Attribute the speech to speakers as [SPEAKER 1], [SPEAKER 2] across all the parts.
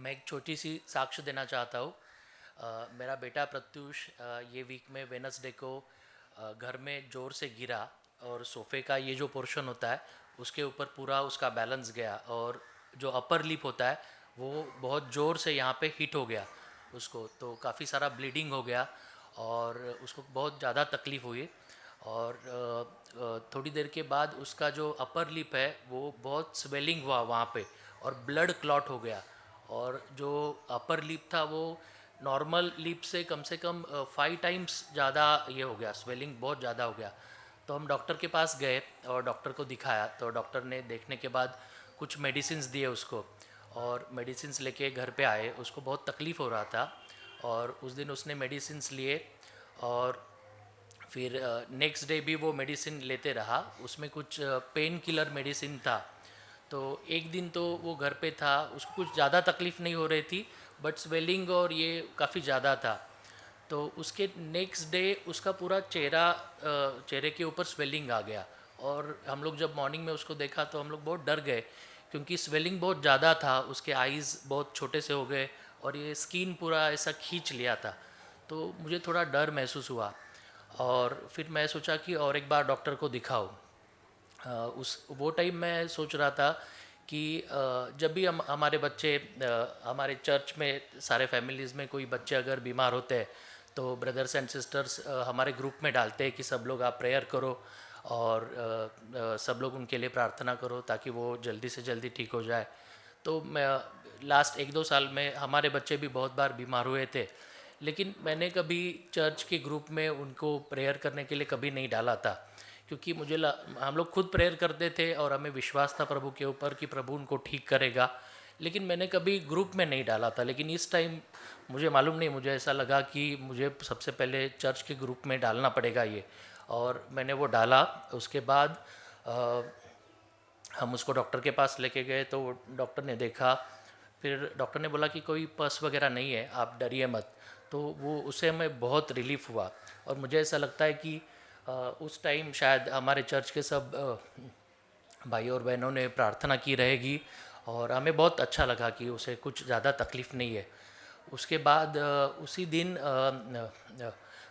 [SPEAKER 1] मैं एक छोटी सी साक्ष्य देना चाहता हूँ। मेरा बेटा प्रत्यूष ये वीक में वेनसडे को घर में ज़ोर से गिरा और सोफ़े का ये जो पोर्शन होता है उसके ऊपर पूरा उसका बैलेंस गया और जो अपर लिप होता है वो बहुत ज़ोर से यहाँ पे हिट हो गया उसको, तो काफ़ी सारा ब्लीडिंग हो गया और उसको बहुत ज़्यादा तकलीफ़ हुई। और थोड़ी देर के बाद उसका जो अपर लिप है वो बहुत स्वेलिंग हुआ वहाँ पे और ब्लड क्लॉट हो गया। और जो अपर लिप था वो नॉर्मल लिप से कम 5 टाइम्स ज़्यादा ये हो गया, स्वेलिंग बहुत ज़्यादा हो गया। तो हम डॉक्टर के पास गए और डॉक्टर को दिखाया, तो डॉक्टर ने देखने के बाद कुछ मेडिसिन्स दिए उसको और मेडिसिन्स लेके घर पे आए। उसको बहुत तकलीफ़ हो रहा था और उस दिन उसने मेडिसिन्स लिए और फिर नेक्स्ट डे भी वो मेडिसिन लेते रहा। उसमें कुछ पेन किलर मेडिसिन था। तो एक दिन तो वो घर पे था, उसको कुछ ज़्यादा तकलीफ़ नहीं हो रही थी, बट स्वेलिंग और ये काफ़ी ज़्यादा था। तो उसके नेक्स्ट डे उसका पूरा चेहरे के ऊपर स्वेलिंग आ गया और हम लोग जब मॉर्निंग में उसको देखा तो हम लोग बहुत डर गए क्योंकि स्वेलिंग बहुत ज़्यादा था, उसके आईज़ बहुत छोटे से हो गए और ये स्किन पूरा ऐसा खींच लिया था। तो मुझे थोड़ा डर महसूस हुआ और फिर मैं सोचा कि और एक बार डॉक्टर को दिखाओ। उस वो टाइम मैं सोच रहा था कि जब भी हम हमारे बच्चे हमारे चर्च में सारे फैमिलीज़ में कोई बच्चे अगर बीमार होते हैं तो ब्रदर्स एंड सिस्टर्स हमारे ग्रुप में डालते हैं कि सब लोग आप प्रेयर करो और सब लोग उनके लिए प्रार्थना करो ताकि वो जल्दी से जल्दी ठीक हो जाए। तो मैं लास्ट 1-2 साल में हमारे बच्चे भी बहुत बार बीमार हुए थे, लेकिन मैंने कभी चर्च के ग्रुप में उनको प्रेयर करने के लिए कभी नहीं डाला था क्योंकि हम लोग खुद प्रेयर करते थे और हमें विश्वास था प्रभु के ऊपर कि प्रभु उनको ठीक करेगा, लेकिन मैंने कभी ग्रुप में नहीं डाला था। लेकिन इस टाइम मुझे मालूम नहीं, मुझे ऐसा लगा कि मुझे सबसे पहले चर्च के ग्रुप में डालना पड़ेगा ये, और मैंने वो डाला। उसके बाद अ, हम उसको डॉक्टर के पास लेके गए तो डॉक्टर ने देखा, फिर डॉक्टर ने बोला कि कोई पस वगैरह नहीं है, आप डरिए मत। तो वो उससे हमें बहुत रिलीफ हुआ और मुझे ऐसा लगता है कि उस टाइम शायद हमारे चर्च के सब भाई और बहनों ने प्रार्थना की रहेगी और हमें बहुत अच्छा लगा कि उसे कुछ ज़्यादा तकलीफ़ नहीं है। उसके बाद उसी दिन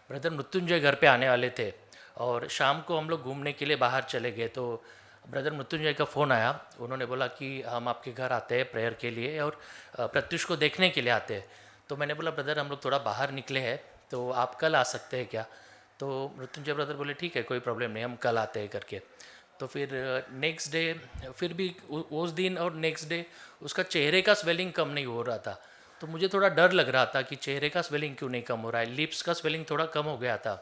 [SPEAKER 1] ब्रदर मृत्युंजय घर पे आने वाले थे और शाम को हम लोग घूमने के लिए बाहर चले गए। तो ब्रदर मृत्युंजय का फ़ोन आया, उन्होंने बोला कि हम आपके घर आते हैं प्रेयर के लिए और प्रत्युष को देखने के लिए आते हैं। तो मैंने बोला ब्रदर हम लोग थोड़ा बाहर निकले हैं तो आप कल आ सकते हैं क्या? तो मृत्युंजय ब्रदर बोले ठीक है कोई प्रॉब्लम नहीं, हम कल आते हैं करके। तो फिर नेक्स्ट डे फिर भी उस दिन और नेक्स्ट डे उसका चेहरे का स्वेलिंग कम नहीं हो रहा था। तो मुझे थोड़ा डर लग रहा था कि चेहरे का स्वेलिंग क्यों नहीं कम हो रहा है, लिप्स का स्वेलिंग थोड़ा कम हो गया था।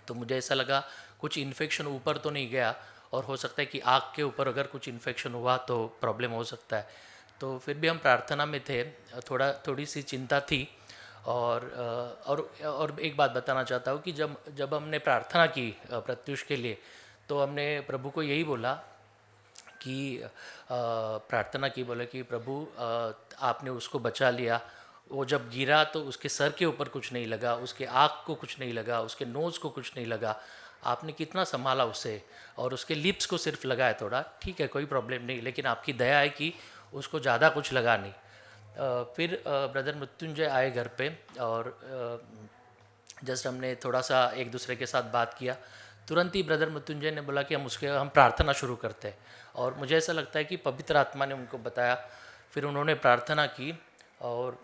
[SPEAKER 1] तो मुझे ऐसा लगा कुछ इन्फेक्शन ऊपर तो नहीं गया और हो सकता है कि आँख के ऊपर अगर कुछ इन्फेक्शन हुआ तो प्रॉब्लम हो सकता है। तो फिर भी हम प्रार्थना में थे, थोड़ी सी चिंता थी। और एक बात बताना चाहता हूँ कि जब जब हमने प्रार्थना की प्रत्युष के लिए, तो हमने प्रभु को यही बोला कि प्रार्थना की, बोले कि प्रभु आपने उसको बचा लिया। वो जब गिरा तो उसके सर के ऊपर कुछ नहीं लगा, उसके आँख को कुछ नहीं लगा, उसके नोज़ को कुछ नहीं लगा। आपने कितना संभाला उसे, और उसके लिप्स को सिर्फ लगा है थोड़ा, ठीक है कोई प्रॉब्लम नहीं, लेकिन आपकी दया है कि उसको ज़्यादा कुछ लगा नहीं। फिर ब्रदर मृत्युंजय आए घर पे और जस्ट हमने थोड़ा सा एक दूसरे के साथ बात किया। तुरंत ही ब्रदर मृत्युंजय ने बोला कि हम प्रार्थना शुरू करते हैं, और मुझे ऐसा लगता है कि पवित्र आत्मा ने उनको बताया। फिर उन्होंने प्रार्थना की और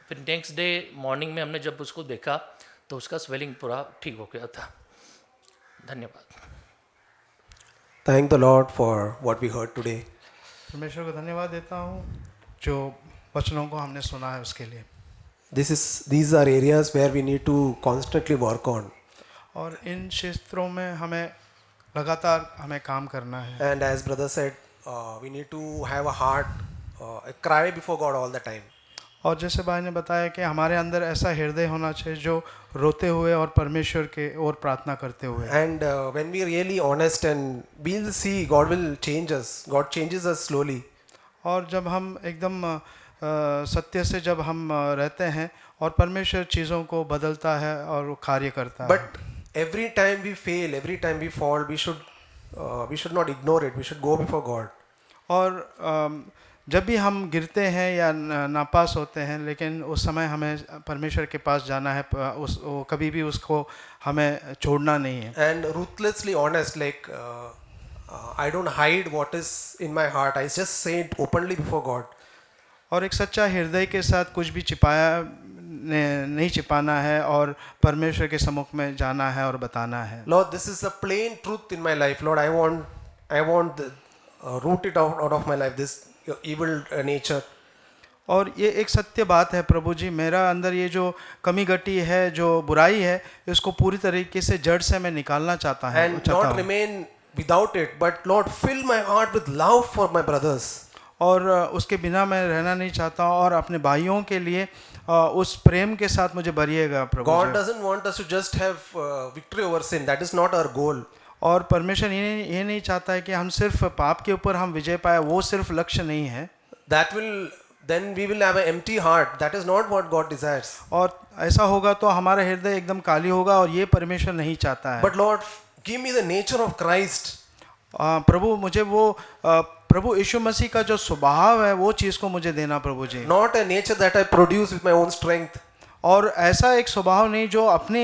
[SPEAKER 1] फिर नेक्स्ट डे मॉर्निंग में हमने जब उसको देखा तो उसका स्वेलिंग पूरा ठीक हो गया था। धन्यवाद।
[SPEAKER 2] Thank the Lord for what we heard today.
[SPEAKER 3] परमेश्वर को धन्यवाद देता हूँ जो वचनों को हमने सुना है उसके लिए।
[SPEAKER 2] These are areas where we need to constantly work on.
[SPEAKER 3] और इन क्षेत्रों में हमें लगातार हमें काम करना है।
[SPEAKER 2] And as brother said, we need to have a heart, a cry before God all the time.
[SPEAKER 3] और जैसे भाई ने बताया कि हमारे अंदर ऐसा हृदय होना चाहिए जो रोते हुए और परमेश्वर के ओर प्रार्थना करते हुए।
[SPEAKER 2] And when we are really honest, and we'll see God will change us. God changes us slowly.
[SPEAKER 3] और जब हम एकदम सत्य से जब हम रहते हैं और परमेश्वर चीज़ों को बदलता है और वो कार्य करता है।
[SPEAKER 2] But every time we fail, every time we fall, we should not ignore it. We should go before God.
[SPEAKER 3] और जब भी हम गिरते हैं या नापास होते हैं, लेकिन उस समय हमें परमेश्वर के पास जाना है, कभी भी उसको हमें छोड़ना नहीं है।
[SPEAKER 2] And ruthlessly honest, like I don't hide what is in my heart. I just say it openly before God.
[SPEAKER 3] और एक सच्चा हृदय के साथ कुछ भी नहीं छिपाना है और परमेश्वर के सम्मुख में जाना है और बताना है।
[SPEAKER 2] Lord, this is the plain truth in my life. Lord, I want root it out of my life, this evil nature.
[SPEAKER 3] और ये एक सत्य बात है प्रभु जी, मेरा अंदर ये जो कमी घटी है, जो बुराई है, इसको पूरी तरीके से जड़ से मैं निकालना चाहता
[SPEAKER 2] And not remain without it, but Lord, fill my heart with love for my brothers.
[SPEAKER 3] और उसके बिना मैं रहना नहीं चाहता हूँ, और अपने भाइयों के लिए उस प्रेम के साथ मुझे भरिएगा प्रभु
[SPEAKER 2] God
[SPEAKER 3] ji.
[SPEAKER 2] doesn't want us to just have victory over sin. That is not our goal.
[SPEAKER 3] और परमेश्वर ये नहीं चाहता है कि हम सिर्फ पाप के ऊपर हम विजय पाए, वो सिर्फ लक्ष्य नहीं है।
[SPEAKER 2] Then we will have an empty heart. That is not what God desires.
[SPEAKER 3] और ऐसा होगा तो हमारा हृदय एकदम खाली होगा, और ये परमेश्वर नहीं चाहता है।
[SPEAKER 2] But Lord, give me the nature of Christ.
[SPEAKER 3] प्रभु मुझे वो प्रभु यीशु मसीह का जो स्वभाव है वो चीज़ को मुझे देना प्रभु जी।
[SPEAKER 2] Not a nature that I produce with my own strength.
[SPEAKER 3] और ऐसा एक स्वभाव नहीं जो अपने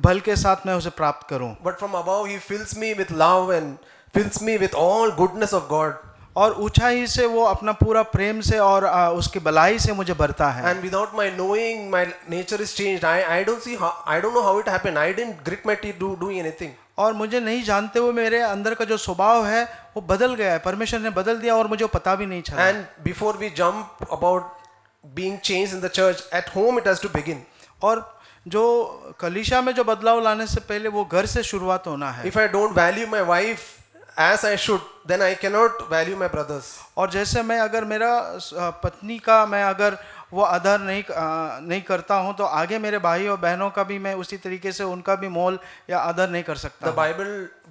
[SPEAKER 3] बल के साथ मैं उसे प्राप्त करूं।
[SPEAKER 2] But from above He fills me with love and fills me with all goodness of God.
[SPEAKER 3] और ऊंचाई से वो अपना पूरा प्रेम से और उसकी भलाई से मुझे भरता है।
[SPEAKER 2] And without my knowing, my nature is changed. I don't know how it happened. I didn't grit my teeth doing anything.
[SPEAKER 3] और मुझे नहीं जानते हुए मेरे अंदर का जो स्वभाव है वो बदल गया है, परमेश्वर ने बदल दिया और मुझे पता भी नहीं चला।
[SPEAKER 2] And before we jump about being changed in the church, at home it has to begin.
[SPEAKER 3] और जो कलीसिया में जो बदलाव लाने से पहले वो घर से शुरुआत होना है।
[SPEAKER 2] If I don't value my wife as I should, then I cannot value my brothers.
[SPEAKER 3] और जैसे मैं अगर मेरा पत्नी का मैं अगर वो आदर नहीं करता हूँ, तो आगे मेरे भाई और बहनों का भी मैं उसी तरीके से उनका भी मोल या आदर नहीं कर सकता।
[SPEAKER 2] The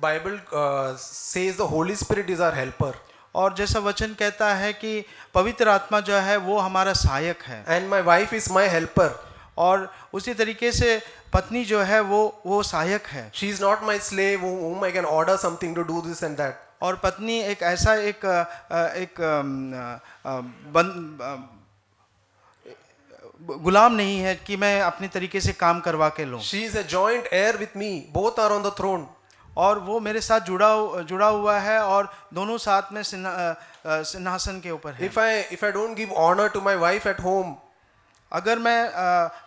[SPEAKER 2] Bible says the Holy Spirit is our helper.
[SPEAKER 3] और जैसा वचन कहता है कि पवित्र आत्मा जो है वो हमारा सहायक है।
[SPEAKER 2] And my wife is my helper.
[SPEAKER 3] और उसी तरीके से पत्नी जो है वो सहायक है।
[SPEAKER 2] She is not my slave whom I can order something to do this and that.
[SPEAKER 3] और पत्नी एक ऐसा गुलाम नहीं है कि मैं अपनी तरीके से काम करवा के लूं।
[SPEAKER 2] She is a joint heir with me. Both are on the throne.
[SPEAKER 3] और वो मेरे साथ जुड़ा हुआ है और दोनों साथ में सिंहासन के ऊपर है।
[SPEAKER 2] If I don't give honor to my wife at home,
[SPEAKER 3] अगर मैं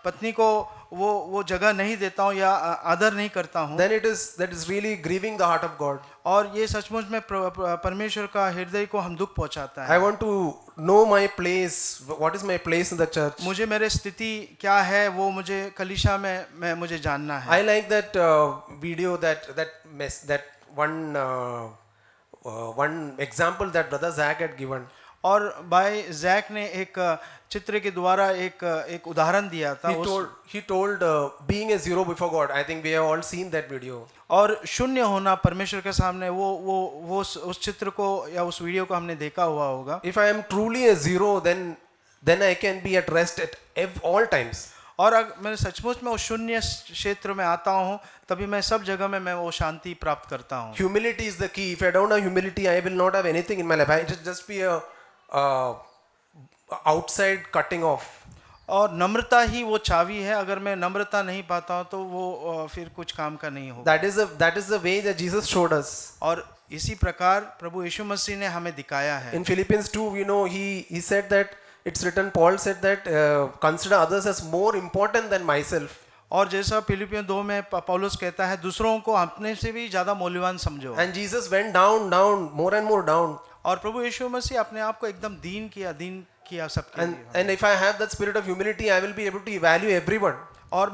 [SPEAKER 3] पत्नी को वो जगह नहीं देता हूँ या आदर नहीं करता हूँ,
[SPEAKER 2] then that is really grieving the heart of God.
[SPEAKER 3] और ये सचमुच में परमेश्वर का हृदय को हम दुख पहुंचाता है।
[SPEAKER 2] I want to know my place. What is my place in the church?
[SPEAKER 3] मुझे मेरे स्थिति क्या है वो मुझे कलीसिया में मुझे जानना है।
[SPEAKER 2] I like that video that one example that Brother Zach had given.
[SPEAKER 3] और भाई जैक ने एक चित्र के द्वारा एक उदाहरण दिया था।
[SPEAKER 2] He told being a zero before God. I think we have all seen that video.
[SPEAKER 3] और शून्य होना परमेश्वर के सामने वो उस चित्र को या उस वीडियो को हमने देखा हुआ होगा।
[SPEAKER 2] If I am truly a zero, then I can be at rest at all times.
[SPEAKER 3] और अगर मैं सचमुच में उस शून्य क्षेत्र में आता हूँ, तभी मैं सब जगह में मैं वो शांति प्राप्त करता हूँ।
[SPEAKER 2] Humility is the key. If I don't have humility, I will not have anything in my life. I just be a outside cutting off.
[SPEAKER 3] और नम्रता ही वो चाबी है। अगर मैं नम्रता नहीं पाता हूँ तो वो फिर कुछ काम का नहीं होगा।
[SPEAKER 2] That is the way that Jesus showed us.
[SPEAKER 3] और इसी प्रकार प्रभु यीशु मसीह ने हमें दिखाया है।
[SPEAKER 2] In Philippians 2, we know he said that it's written. Paul said that consider others as more important than myself.
[SPEAKER 3] और जैसा फिलिपियों 2 में पौलुस कहता है, दूसरों को अपने से भी ज्यादा मूल्यवान समझो।
[SPEAKER 2] And Jesus went down, more and more down.
[SPEAKER 3] और प्रभु यीशु मसीह अपने आप को एकदम दीन किया सबके लिए।
[SPEAKER 2] And if I have that spirit of humility, I will be able to evaluate everyone.
[SPEAKER 3] और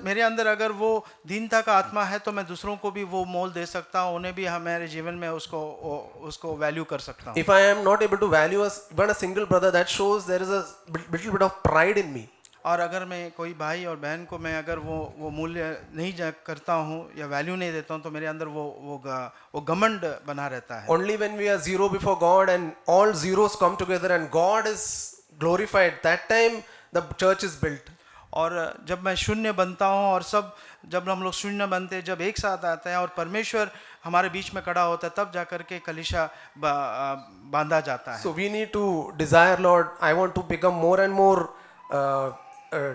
[SPEAKER 3] मेरे अंदर अगर वो दीनता का आत्मा है तो मैं दूसरों को भी वो मोल दे सकता हूँ, उन्हें भी हमारे जीवन में उसको वैल्यू कर सकता हूँ।
[SPEAKER 2] If I am not able to value even a single brother, that shows there is a little bit of pride in me.
[SPEAKER 3] और अगर मैं कोई भाई और बहन को मैं अगर वो मूल्य नहीं करता हूँ या वैल्यू नहीं देता हूँ, तो मेरे अंदर वो घमंड बना रहता है।
[SPEAKER 2] Only when we are zero before God and all zeros come together and God is glorified, that time the church is built.
[SPEAKER 3] और जब मैं शून्य बनता हूँ और सब जब हम लोग शून्य बनते हैं, जब एक साथ आते हैं और परमेश्वर हमारे बीच में खड़ा होता है, तब जाकर के कलीसिया बांधा जाता है.
[SPEAKER 2] So we need to desire, Lord, I want to become more and more uh, uh,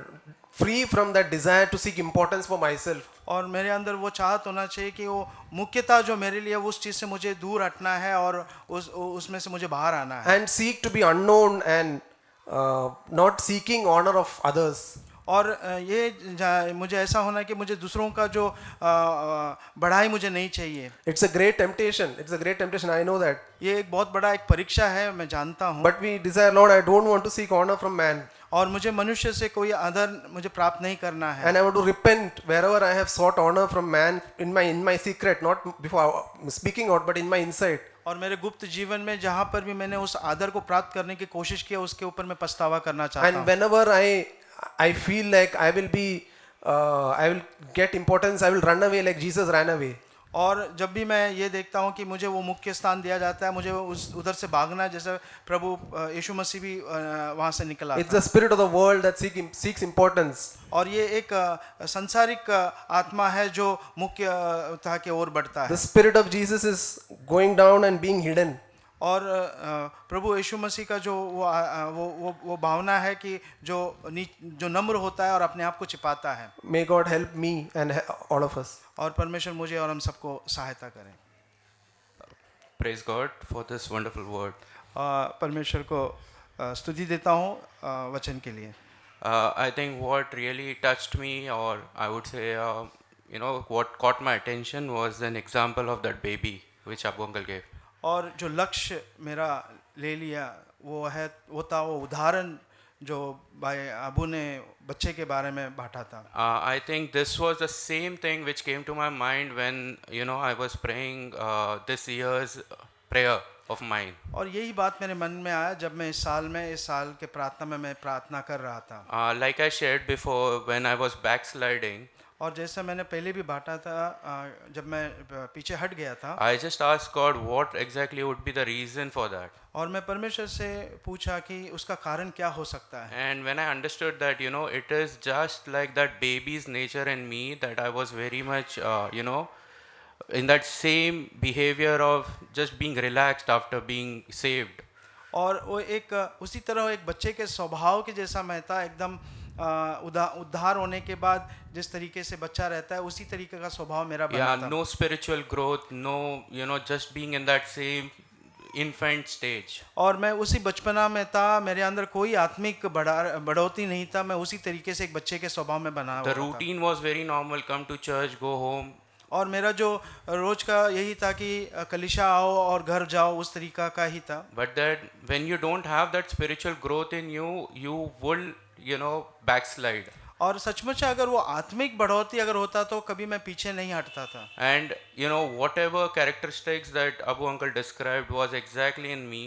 [SPEAKER 2] free from that desire to seek importance for myself.
[SPEAKER 3] और मेरे अंदर वो चाहत होना चाहिए कि वो मुख्यता जो मेरे लिए उस चीज़ से मुझे दूर हटना है और उसमें से मुझे बाहर आना है.
[SPEAKER 2] And seek to be unknown and not seeking honor of others.
[SPEAKER 3] और ये मुझे ऐसा होना है कि मुझे दूसरों का जो बढ़ाई मुझे नहीं चाहिए.
[SPEAKER 2] It's a great temptation. It's a great temptation. I know that.
[SPEAKER 3] ये एक बहुत बड़ा एक परीक्षा है, मैं जानता हूँ.
[SPEAKER 2] But we desire, Lord, I don't want to seek honor from man.
[SPEAKER 3] और मुझे मनुष्य से कोई आदर मुझे प्राप्त नहीं करना है.
[SPEAKER 2] And I want to repent wherever I have sought honor from man in my secret, not before speaking out, but in my inside.
[SPEAKER 3] और मेरे गुप्त जीवन में जहाँ पर भी मैंने उस आदर को प्राप्त करने की कोशिश की, उसके ऊपर मैं पछतावा करना चाहता
[SPEAKER 2] And
[SPEAKER 3] हूँ.
[SPEAKER 2] whenever I feel like I will get importance, I will run away like Jesus ran away.
[SPEAKER 3] और जब भी मैं ये देखता हूँ कि मुझे वो मुख्य स्थान दिया जाता है, मुझे उधर से भागना है, जैसे प्रभु यीशु मसीह भी वहाँ से निकला
[SPEAKER 2] It's
[SPEAKER 3] था.
[SPEAKER 2] the spirit of the world that seeks importance.
[SPEAKER 3] और ये एक संसारिक आत्मा है जो मुख्यता की ओर बढ़ता
[SPEAKER 2] The
[SPEAKER 3] है.
[SPEAKER 2] spirit of Jesus is going down and being hidden.
[SPEAKER 3] और प्रभु यीशु मसीह का जो वो भावना है कि जो नम्र होता है और अपने आप को छिपाता है.
[SPEAKER 2] May God help me and all of us.
[SPEAKER 3] और परमेश्वर मुझे और हम सबको सहायता करें.
[SPEAKER 4] Praise God for this wonderful word.
[SPEAKER 3] परमेश्वर को स्तुति देता हूँ वचन के लिए.
[SPEAKER 4] I think what really touched me, or I would say, what caught my attention was an example of that baby which Abu Uncle gave.
[SPEAKER 3] और जो लक्ष्य मेरा ले लिया वो था वो उदाहरण जो भाई अबू ने बच्चे के बारे में बांटा था.
[SPEAKER 4] I think this was the same thing which came to my mind when I was praying this year's prayer of mine.
[SPEAKER 3] और यही बात मेरे मन में आया जब मैं इस साल के प्रार्थना में मैं प्रार्थना कर रहा था.
[SPEAKER 4] Like I shared before, when I was backsliding,
[SPEAKER 3] और जैसा मैंने पहले भी बांटा था, जब मैं पीछे हट गया था,
[SPEAKER 4] I just asked God what exactly would be the reason for that.
[SPEAKER 3] और मैं परमेश्वर से पूछा कि उसका कारण क्या हो सकता है.
[SPEAKER 4] And when I understood that, it is just like that baby's nature in me, that I was very much, in that same behavior of just being relaxed after being saved.
[SPEAKER 3] और वो उसी तरह एक बच्चे के स्वभाव के जैसा मैं था, एकदम उद्धार होने के बाद जिस तरीके से बच्चा रहता है उसी तरीके का स्वभाव मेरा बना था.
[SPEAKER 4] No spiritual growth, no, just being in that same infant stage.
[SPEAKER 3] और मैं उसी बचपना में था, मेरे अंदर कोई आत्मिक बढ़ोतरी नहीं था, मैं उसी तरीके से एक बच्चे के स्वभाव में बना हुआ था.
[SPEAKER 4] The routine was very normal, come to church, go home.
[SPEAKER 3] और मेरा जो रोज का यही था कि कलीसिया आओ और घर जाओ, उस तरीका का ही था.
[SPEAKER 4] But that when you don't have that spiritual growth in you, you will backslide.
[SPEAKER 3] और सचमुच अगर वो आत्मिक बढ़ोतरी अगर होता तो कभी मैं पीछे नहीं हटता था.
[SPEAKER 4] And whatever characteristics that Abu Uncle described was exactly in me.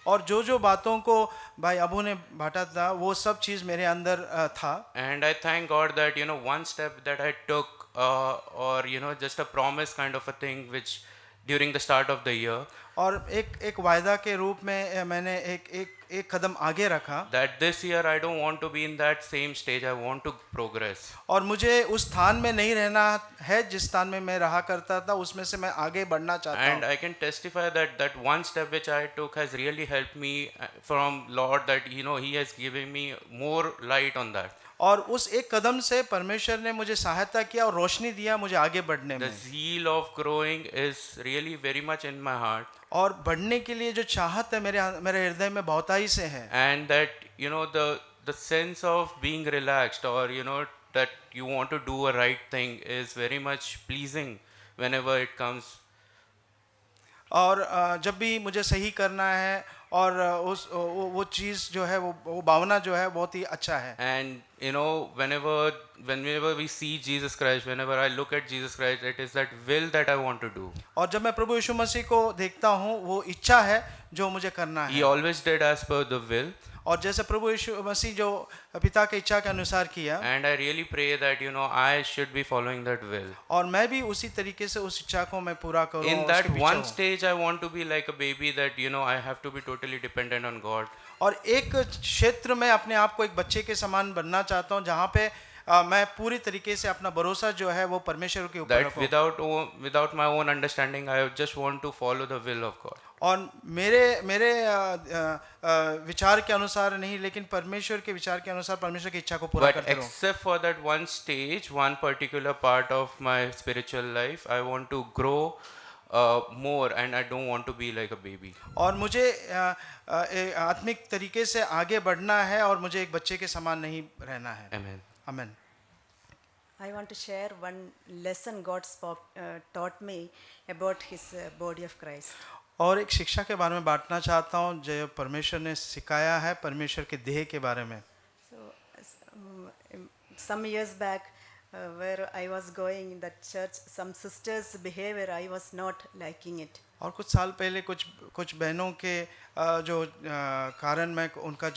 [SPEAKER 3] और जो बातों को भाई अबू ने बांटा था वो सब चीज़ मेरे अंदर था.
[SPEAKER 4] And I thank God that one step that I took, or just a promise kind of a thing, which during the start of the year,
[SPEAKER 3] और एक वायदा के रूप में मैंने एक कदम आगे रखा.
[SPEAKER 4] that this year I don't want to be in that same stage, I want to progress.
[SPEAKER 3] और मुझे उस स्थान में नहीं रहना है जिस स्थान में मैं रहा करता था, उसमें से मैं आगे बढ़ना चाहता
[SPEAKER 4] And
[SPEAKER 3] हूँ.
[SPEAKER 4] I can testify that one step which I took has really helped me from Lord, that He has given me more light on that.
[SPEAKER 3] और उस एक कदम से परमेश्वर ने मुझे सहायता किया और रोशनी दिया मुझे आगे बढ़ने
[SPEAKER 4] The
[SPEAKER 3] में.
[SPEAKER 4] zeal of growing is really very much in my heart.
[SPEAKER 3] और बढ़ने के लिए जो चाहत है मेरे हृदय में बहुताई से है.
[SPEAKER 4] And that the sense of being relaxed, or that you want to do a right thing, is very much pleasing whenever it comes.
[SPEAKER 3] और जब भी मुझे सही करना है और वो चीज़ जो है वो भावना जो है बहुत ही अच्छा है.
[SPEAKER 4] And whenever we see Jesus Christ, whenever I look at Jesus Christ, it is that will that I want to do.
[SPEAKER 3] और जब मैं प्रभु यीशु मसीह को देखता हूँ वो इच्छा है जो मुझे करना
[SPEAKER 4] He
[SPEAKER 3] है.
[SPEAKER 4] always did as per the will.
[SPEAKER 3] और जैसे प्रभु यीशु मसीह जो पिता के इच्छा के अनुसार किया,
[SPEAKER 4] And I really pray that I should be following that will.
[SPEAKER 3] और मैं भी उसी तरीके से उस इच्छा को मैं पूरा करूँ.
[SPEAKER 4] In
[SPEAKER 3] और
[SPEAKER 4] that
[SPEAKER 3] उसके पीछे
[SPEAKER 4] one
[SPEAKER 3] हूँ.
[SPEAKER 4] stage I want to be like a baby, that I have to be totally dependent on God.
[SPEAKER 3] और एक क्षेत्र में अपने आप को एक बच्चे के समान बनना चाहता हूँ जहाँ पे मैं पूरी तरीके से अपना भरोसा जो है वो परमेश्वर के ऊपर
[SPEAKER 4] That
[SPEAKER 3] रखूं।
[SPEAKER 4] without my own understanding, I just want to follow the will of God.
[SPEAKER 3] और मेरे विचार के अनुसार नहीं, लेकिन परमेश्वर के विचार के अनुसार परमेश्वर की इच्छा को पूरा
[SPEAKER 4] But
[SPEAKER 3] करते रहूं।
[SPEAKER 4] except for that one stage, one particular part of my spiritual life, I want to grow more, and I don't want to be like a baby.
[SPEAKER 3] और मुझे आत्मिक तरीके से आगे बढ़ना है और मुझे एक बच्चे के समान नहीं रहना है।
[SPEAKER 4] Amen.
[SPEAKER 3] आमीन।
[SPEAKER 5] I want to share one lesson God taught me about His body of Christ.
[SPEAKER 3] और एक शिक्षा के बारे में बांटना चाहता हूँ जो परमेश्वर ने सिखाया है परमेश्वर के देह के बारे में।
[SPEAKER 5] So, some years back, where I was going in that church, some sisters' behavior I was not liking it.
[SPEAKER 3] और कुछ साल पहले कुछ बहनों के जो कारण मैं उनका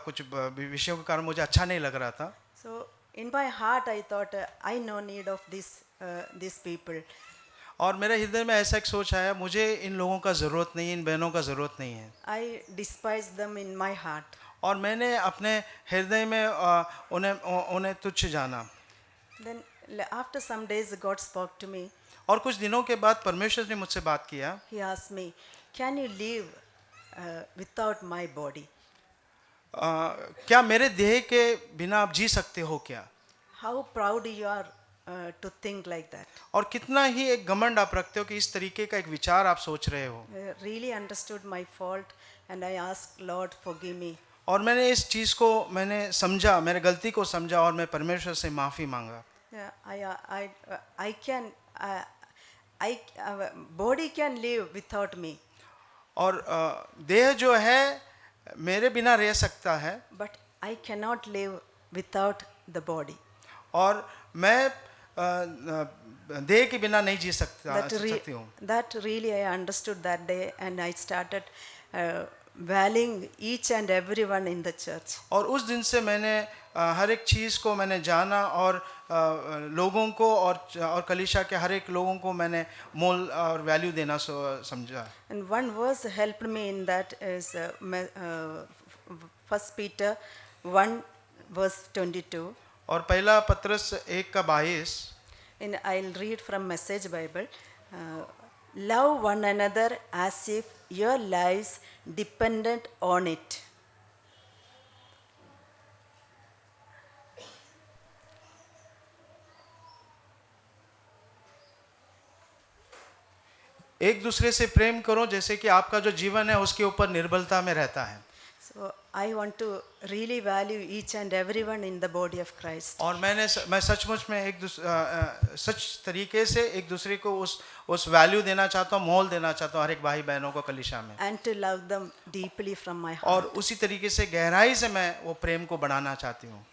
[SPEAKER 3] कुछ विषयों के कारण मुझे अच्छा नहीं लग रहा था।
[SPEAKER 5] So in my heart I thought I no need of these people.
[SPEAKER 3] और मेरे हृदय में ऐसा एक सोच आया, मुझे इन लोगों का ज़रूरत नहीं है, इन बहनों का ज़रूरत नहीं है।
[SPEAKER 5] I despise them in my heart.
[SPEAKER 3] और मैंने अपने हृदय में उन्हें तुच्छ जाना।
[SPEAKER 5] Then after some days God spoke to me.
[SPEAKER 3] और कुछ दिनों के बाद परमेश्वर ने मुझसे बात किया।
[SPEAKER 5] He asked me, can you live without my body?
[SPEAKER 3] क्या मेरे देह के बिना आप जी सकते हो क्या?
[SPEAKER 5] How proud you are to think like that.
[SPEAKER 3] और कितना ही एक घमंड आप रखते हो कि इस तरीके का एक विचार आप सोच रहे हो।
[SPEAKER 5] I really understood my fault and I asked Lord forgive me.
[SPEAKER 3] और मैंने इस चीज़ को मैंने समझा, मेरे गलती को समझा और मैं परमेश्वर से माफ़ी मांगा।
[SPEAKER 5] I can body can live without me.
[SPEAKER 3] और देह जो है मेरे बिना रह सकता है,
[SPEAKER 5] But I cannot live without the body.
[SPEAKER 3] और मैं देह के बिना नहीं जी सकती हूँ।
[SPEAKER 5] That really I understood that day and I started valuing each and everyone in the church.
[SPEAKER 3] और उस दिन से मैंने हर एक चीज़ को मैंने जाना और लोगों को और कलीसिया के हर एक लोगों को मैंने मोल और वैल्यू देना समझा।
[SPEAKER 5] And one verse helped me in that is 1 Peter 1 verse 22.
[SPEAKER 3] और पहला पत्रस 1:22।
[SPEAKER 5] And I'll read from Message Bible. Love one another as if your lives dependent on it.
[SPEAKER 3] एक दूसरे से प्रेम करो जैसे कि आपका जो जीवन है उसके ऊपर निर्बलता में रहता है।
[SPEAKER 5] So I want to really value each and everyone in the body of Christ.
[SPEAKER 3] और मैं सचमुच में सच तरीके से एक दूसरे को उस वैल्यू देना चाहता हूँ, मोल देना चाहता हूँ हर एक भाई बहनों को कलीसिया में।
[SPEAKER 5] And to love them deeply from my heart.
[SPEAKER 3] और उसी तरीके से गहराई से मैं वो प्रेम को बढ़ाना चाहती हूँ।